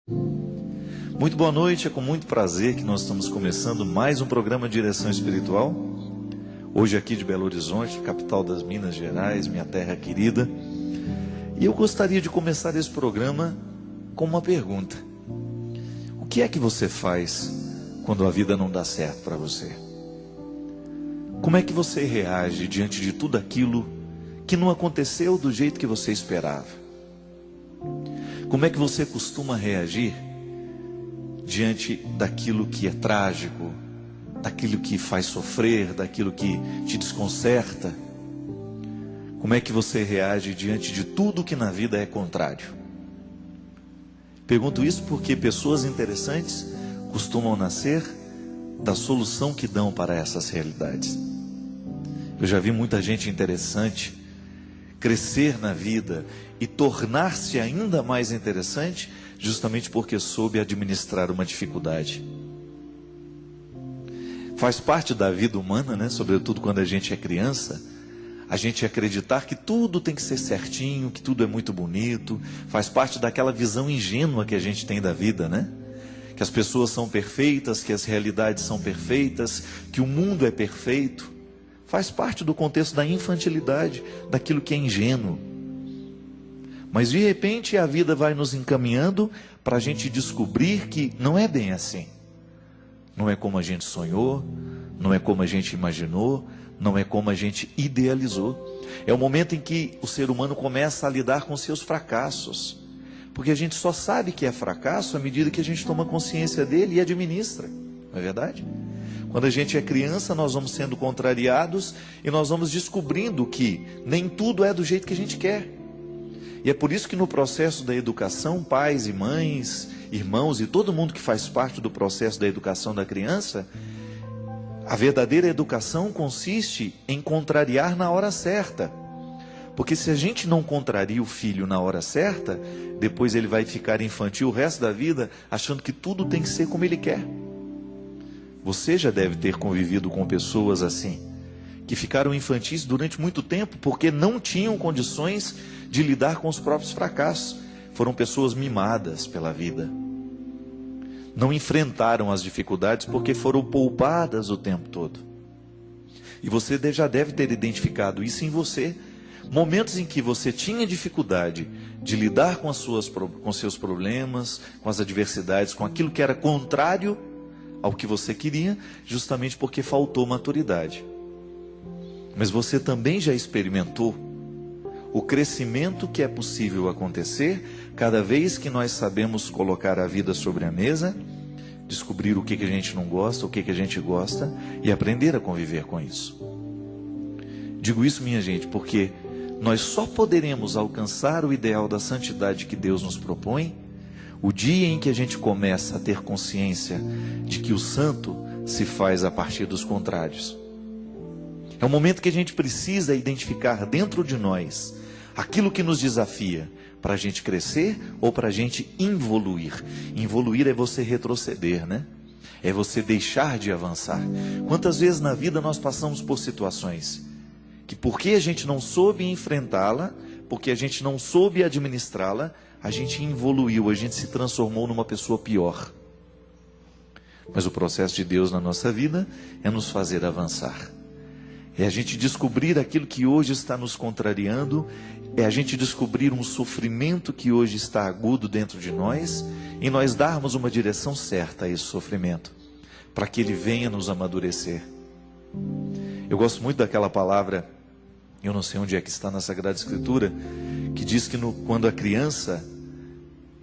Muito boa noite, é com muito prazer que nós estamos começando mais um programa de Direção Espiritual. Hoje aqui de Belo Horizonte, capital das Minas Gerais, minha terra querida. E eu gostaria de começar esse programa com uma pergunta. O que é que você faz quando a vida não dá certo para você? Como é que você reage diante de tudo aquilo que não aconteceu do jeito que você esperava? Como é que você costuma reagir diante daquilo que é trágico, daquilo que faz sofrer, daquilo que te desconcerta? Como é que você reage diante de tudo que na vida é contrário? Pergunto isso porque pessoas interessantes costumam nascer da solução que dão para essas realidades. Eu já vi muita gente interessante crescer na vida e tornar-se ainda mais interessante justamente porque soube administrar uma dificuldade. Faz parte da vida humana, né? Sobretudo quando a gente é criança, a gente acreditar que tudo tem que ser certinho, que tudo é muito bonito. Faz parte daquela visão ingênua que a gente tem da vida, né? Que as pessoas são perfeitas, que as realidades são perfeitas, que o mundo é perfeito. Faz parte do contexto da infantilidade, daquilo que é ingênuo. Mas de repente a vida vai nos encaminhando para a gente descobrir que não é bem assim. Não é como a gente sonhou, não é como a gente imaginou, não é como a gente idealizou. É o momento em que o ser humano começa a lidar com seus fracassos. Porque a gente só sabe que é fracasso à medida que a gente toma consciência dele e administra. Não é verdade? Quando a gente é criança, nós vamos sendo contrariados e nós vamos descobrindo que nem tudo é do jeito que a gente quer. E é por isso que no processo da educação, pais e mães, irmãos e todo mundo que faz parte do processo da educação da criança, a verdadeira educação consiste em contrariar na hora certa. Porque se a gente não contraria o filho na hora certa, depois ele vai ficar infantil o resto da vida, achando que tudo tem que ser como ele quer. Você já deve ter convivido com pessoas assim, que ficaram infantis durante muito tempo, porque não tinham condições de lidar com os próprios fracassos. Foram pessoas mimadas pela vida. Não enfrentaram as dificuldades porque foram poupadas o tempo todo. E você já deve ter identificado isso em você. Momentos em que você tinha dificuldade de lidar com seus problemas, com as adversidades, com aquilo que era contrário ao que você queria, justamente porque faltou maturidade. Mas você também já experimentou o crescimento que é possível acontecer cada vez que nós sabemos colocar a vida sobre a mesa, descobrir o que a gente não gosta, o que a gente gosta e aprender a conviver com isso. Digo isso, minha gente, porque nós só poderemos alcançar o ideal da santidade que Deus nos propõe o dia em que a gente começa a ter consciência de que o santo se faz a partir dos contrários. É o momento que a gente precisa identificar dentro de nós aquilo que nos desafia para a gente crescer ou para a gente involuir. Involuir é você retroceder, né? É você deixar de avançar. Quantas vezes na vida nós passamos por situações que porque a gente não soube enfrentá-la, porque a gente não soube administrá-la, a gente evoluiu, a gente se transformou numa pessoa pior. Mas o processo de Deus na nossa vida é nos fazer avançar. É a gente descobrir aquilo que hoje está nos contrariando, é a gente descobrir um sofrimento que hoje está agudo dentro de nós, e nós darmos uma direção certa a esse sofrimento, para que ele venha nos amadurecer. Eu gosto muito daquela palavra, eu não sei onde é que está na Sagrada Escritura, que diz que quando a criança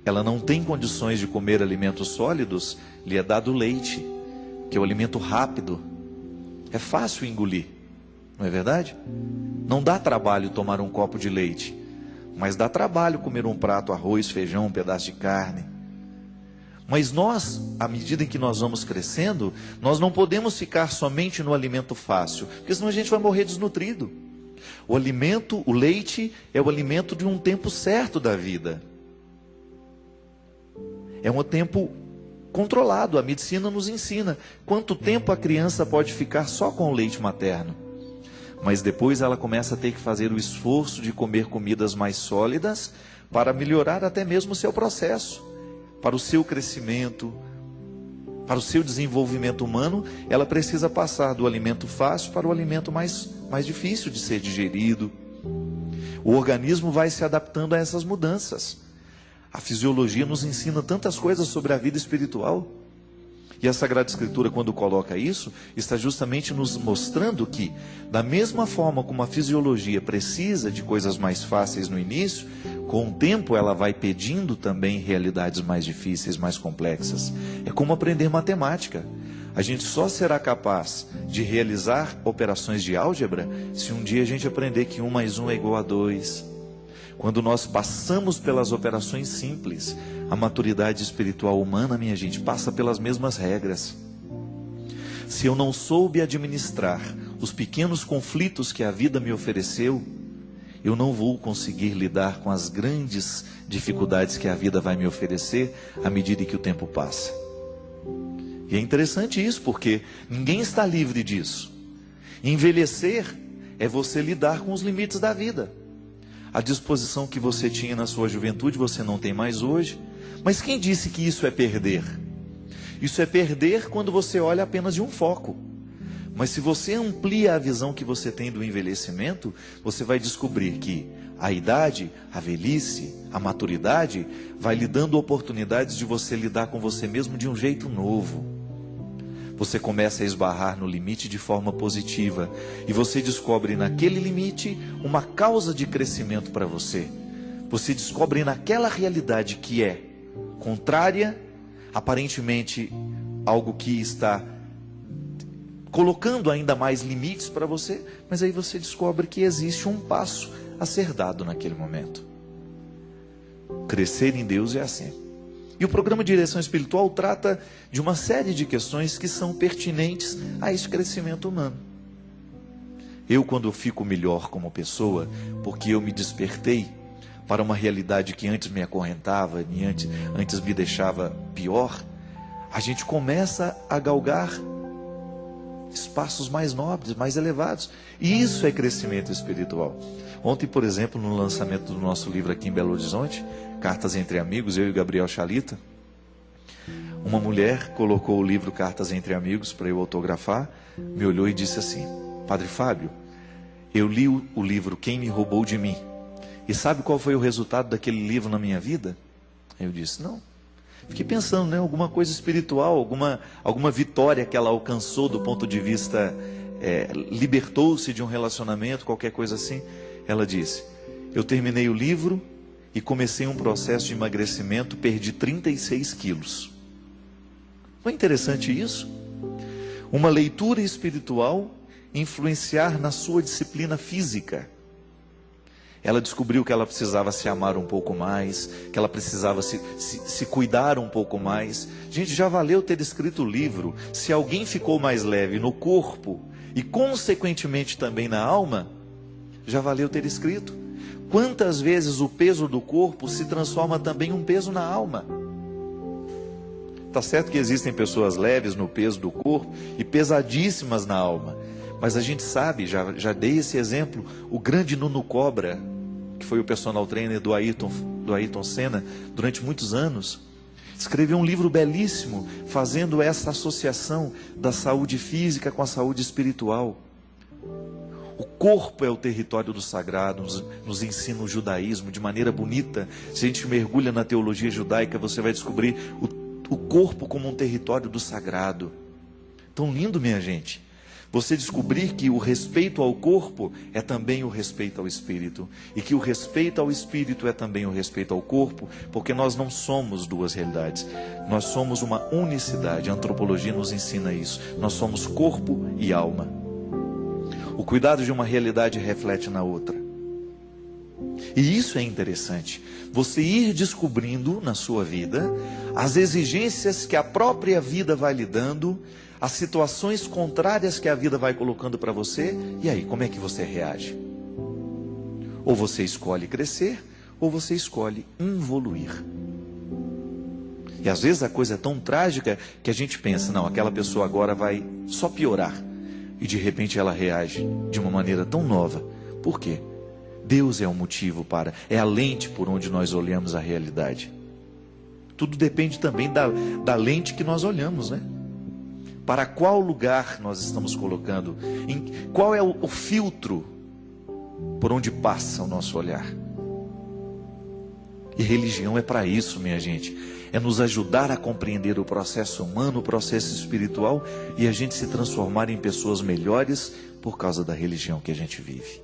ela não tem condições de comer alimentos sólidos, lhe é dado leite, que é o alimento rápido, é fácil engolir. Não é verdade? Não dá trabalho tomar um copo de leite, mas dá trabalho comer um prato, arroz, feijão, um pedaço de carne. Mas nós, à medida em que nós vamos crescendo, nós não podemos ficar somente no alimento fácil, porque senão a gente vai morrer desnutrido. O alimento, o leite, é o alimento de um tempo certo da vida. É um tempo controlado, a medicina nos ensina quanto tempo a criança pode ficar só com o leite materno. Mas depois ela começa a ter que fazer o esforço de comer comidas mais sólidas para melhorar até mesmo o seu processo, para o seu crescimento, para o seu desenvolvimento humano, ela precisa passar do alimento fácil para o alimento mais difícil de ser digerido. O organismo vai se adaptando a essas mudanças. A fisiologia nos ensina tantas coisas sobre a vida espiritual. E a Sagrada Escritura, quando coloca isso, está justamente nos mostrando que, da mesma forma como a fisiologia precisa de coisas mais fáceis no início, com o tempo ela vai pedindo também realidades mais difíceis, mais complexas. É como aprender matemática. A gente só será capaz de realizar operações de álgebra se um dia a gente aprender que 1 mais 1 é igual a 2. Quando nós passamos pelas operações simples, a maturidade espiritual humana, minha gente, passa pelas mesmas regras. Se eu não soube administrar os pequenos conflitos que a vida me ofereceu, eu não vou conseguir lidar com as grandes dificuldades que a vida vai me oferecer à medida que o tempo passa. E é interessante isso, porque ninguém está livre disso. Envelhecer é você lidar com os limites da vida. A disposição que você tinha na sua juventude, você não tem mais hoje. Mas quem disse que isso é perder? Isso é perder quando você olha apenas de um foco. Mas se você amplia a visão que você tem do envelhecimento, você vai descobrir que a idade, a velhice, a maturidade vai lhe dando oportunidades de você lidar com você mesmo de um jeito novo. Você começa a esbarrar no limite de forma positiva e você descobre naquele limite uma causa de crescimento para você. Você descobre naquela realidade que é contrária, aparentemente algo que está colocando ainda mais limites para você, mas aí você descobre que existe um passo a ser dado naquele momento. Crescer em Deus é assim. E o programa de direção espiritual trata de uma série de questões que são pertinentes a esse crescimento humano. Eu, quando fico melhor como pessoa, porque eu me despertei para uma realidade que antes me acorrentava, antes me deixava pior, a gente começa a galgar espaços mais nobres, mais elevados. E isso é crescimento espiritual. Ontem, por exemplo, no lançamento do nosso livro aqui em Belo Horizonte, Cartas Entre Amigos, eu e Gabriel Chalita, uma mulher colocou o livro Cartas Entre Amigos para eu autografar, me olhou e disse assim: Padre Fábio, eu li o livro Quem Me Roubou de Mim, e sabe qual foi o resultado daquele livro na minha vida? Eu disse: não. Fiquei pensando, né, alguma coisa espiritual, alguma vitória que ela alcançou do ponto de vista, libertou-se de um relacionamento, qualquer coisa assim. Ela disse: eu terminei o livro e comecei um processo de emagrecimento, perdi 36 quilos. Não é interessante isso? Uma leitura espiritual influenciar na sua disciplina física. Ela descobriu que ela precisava se amar um pouco mais, que ela precisava se cuidar um pouco mais. Gente, já valeu ter escrito o livro. Se alguém ficou mais leve no corpo e consequentemente também na alma, já valeu ter escrito. Quantas vezes o peso do corpo se transforma também em um peso na alma? Tá certo que existem pessoas leves no peso do corpo e pesadíssimas na alma. Mas a gente sabe, já dei esse exemplo, o grande Nuno Cobra, que foi o personal trainer do Ayrton Senna durante muitos anos, escreveu um livro belíssimo fazendo essa associação da saúde física com a saúde espiritual. O corpo é o território do sagrado, nos ensina o judaísmo de maneira bonita. Se a gente mergulha na teologia judaica, você vai descobrir o corpo como um território do sagrado. Tão lindo, minha gente. Você descobrir que o respeito ao corpo é também o respeito ao espírito. E que o respeito ao espírito é também o respeito ao corpo, porque nós não somos duas realidades. Nós somos uma unicidade. A antropologia nos ensina isso. Nós somos corpo e alma. O cuidado de uma realidade reflete na outra. E isso é interessante. Você ir descobrindo na sua vida as exigências que a própria vida vai lhe dando, as situações contrárias que a vida vai colocando para você. E aí, como é que você reage? Ou você escolhe crescer, ou você escolhe evoluir. E às vezes a coisa é tão trágica que a gente pensa: não, aquela pessoa agora vai só piorar. E de repente ela reage de uma maneira tão nova. Por quê? Deus é o motivo é a lente por onde nós olhamos a realidade. Tudo depende também da lente que nós olhamos, né? Para qual lugar nós estamos colocando? Qual é o filtro por onde passa o nosso olhar? E religião é para isso, minha gente. É nos ajudar a compreender o processo humano, o processo espiritual, e a gente se transformar em pessoas melhores por causa da religião que a gente vive.